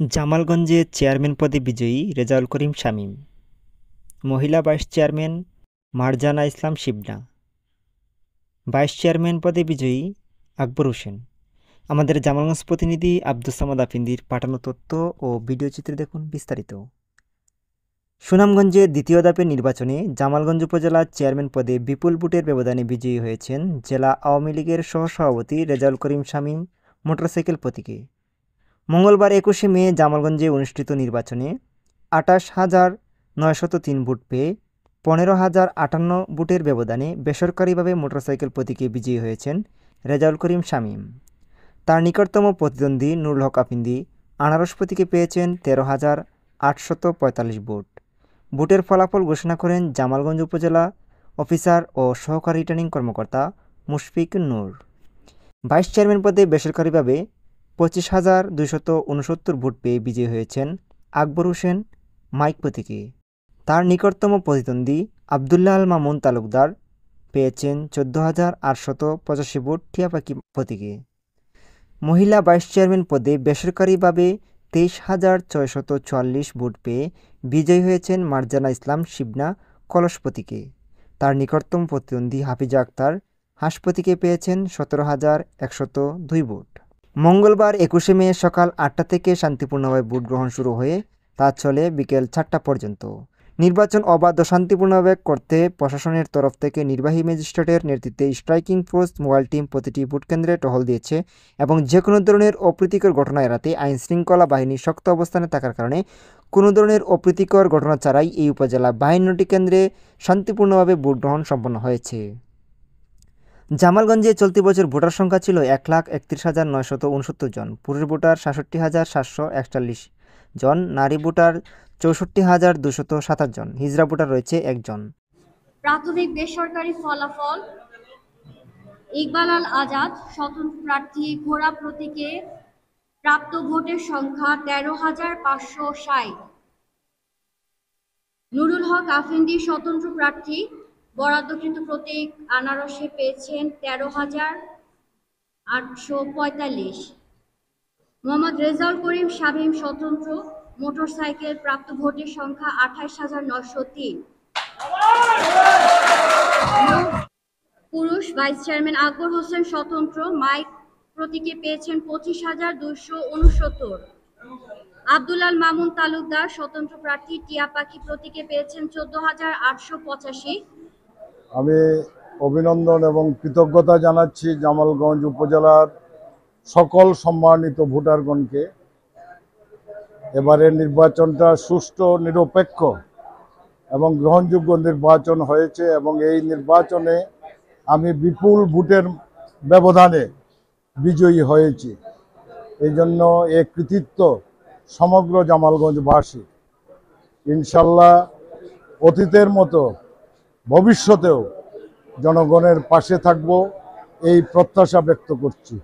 জামালগঞ্জে chairman পদে বিজয়ী রেজাউল করিম শামীম। মহিলা ভাইস চেয়ারম্যান মারজানা ইসলাম শিবনা। ভাইস চেয়ারম্যান পদে বিজয়ী আকবর হোসেন। আমাদের জামালগঞ্জ প্রতিনিধি আব্দুস সামাদ আফিন্দির পাঠানো তথ্য ও ভিডিও চিত্রে দেখুন বিস্তারিত। সুনামগঞ্জে দ্বিতীয় ধাপের নির্বাচনে জামালগঞ্জ উপজেলা চেয়ারম্যান পদে বিপুল ভোটের ব্যবধানে বিজয়ী হয়েছেন জেলা আওয়ামী লীগের সহসভাপতি রেজাউল করিম শামীম মোটরসাইকেল প্রতীকে। মঙ্গলবার ২১শে মে জামালগঞ্জে অনুষ্ঠিত নির্বাচনে ২৮,৯০৩ ভোট পেয়ে ১৫,০৫৮ ভোটের ব্যবধানে বেসরকারিভাবে মোটরসাইকেল প্রতীকে বিজয়ী হয়েছেন রেজাউল করিম শামীম। তার নিকটতম প্রতিদ্বন্দ্বী নুরুল হক আফিন্দি আনারস প্রতীকে পেয়েছেন ১৩,৮৪৫ ভোট। ভোটের ফলাফল ঘোষণা করেন জামালগঞ্জ উপজেলা অফিসার ও সহকারী রিটার্নিং কর্মকর্তা মুশফিক নূর। ভাইস চেয়ারম্যান পদে বেসরকারিভাবে ২৫,২৬৯ ভোট পেয়ে বিজয়ী হয়েছেন আকবর হোসেন মাইক প্রতীকে। তার নিকটতম প্রতিদ্বন্দ্বী আবদুল্লাহ আল মামুন তালুকদার পেয়েছেন ১৪,৮৮৫ ভোট টিয়াপাখি প্রতীকে। মহিলা ভাইস চেয়ারম্যান পদে বেসরকারিভাবে ২৩,৬৪৪ ভোট পেয়ে বিজয়ী হয়েছেন মারজানা ইসলাম শিবনা কলস প্রতীকে। তার নিকটতম প্রতিদ্বন্দ্বী হাফিজা আক্তার হাঁস প্রতীকে পেয়েছেন ১৭,১০২ ভোট। মঙ্গলবার ২১শে মে সকাল ৮টা থেকে শান্তিপূর্ণভাবে ভোট গ্রহণ শুরু হয়ে তা চলে বিকেল ৪টা পর্যন্ত। নির্বাচন অবাধ ও শান্তিপূর্ণভাবে করতে প্রশাসনের তরফ থেকে নির্বাহী ম্যাজিস্ট্রেটের নেতৃত্বে স্ট্রাইকিং ফোর্স মোবাইল টিম প্রতিটি ভোটকেন্দ্রে টহল দিয়েছে এবং যে কোনো ধরনের অপ্রীতিকর ঘটনা এড়াতে আইনশৃঙ্খলা বাহিনী শক্ত অবস্থানে থাকার কারণে কোনো ধরনের অপ্রীতিকর ঘটনা ছাড়াই এই উপজেলা ৫২টি কেন্দ্রে শান্তিপূর্ণভাবে ভোট গ্রহণ সম্পন্ন হয়েছে। জামালগঞ্জে চলতি বছর ভোটার সংখ্যা ছিল ১,৩১,৯৬৯ জন, পুরুষ ভোটার ৬৭,৭৪১ জন, নারী ভোটার ৬৪,২২৭ জন, হিজড়া ভোটার রয়েছে ১ জন। প্রাথমিক বেসরকারি ফলাফল: ইকবাল আল আজাদ স্বতন্ত্র প্রার্থী ঘোড়া প্রতীকে প্রাপ্ত ভোটের সংখ্যা ১৩,৫৬০। নুরুল হক আফিন্দি স্বতন্ত্র প্রার্থী বরাদ্দকৃত প্রতীক আনারসে পেয়েছেন ১৩,৮৪৫। মোহাম্মদ রেজাউল করিম শামীম স্বতন্ত্র মোটরসাইকেল প্রাপ্ত ভোটের সংখ্যা ২৮,৯০৩। পুরুষ ভাইস চেয়ারম্যান আকবর হোসেন স্বতন্ত্র মাইক প্রতীকে পেয়েছেন ২৫,২৬৯। আবদুল্লাহ আল মামুন তালুকদার স্বতন্ত্র প্রার্থী টিয়াপাখি প্রতীকে পেয়েছেন ১৪,৮৮৫। আমি অভিনন্দন এবং কৃতজ্ঞতা জানাচ্ছি জামালগঞ্জ উপজেলার সকল সম্মানিত ভোটারগণকে। এবারের নির্বাচনটা সুষ্ঠু, নিরপেক্ষ এবং গ্রহণযোগ্য নির্বাচন হয়েছে এবং এই নির্বাচনে আমি বিপুল ভোটের ব্যবধানে বিজয়ী হয়েছি। এই জন্য এই কৃতিত্ব সমগ্র জামালগঞ্জবাসী। ইনশাল্লাহ অতীতের মতো ভবিষ্যতেও জনগণের পাশে থাকব এই প্রত্যাশা ব্যক্ত করছি।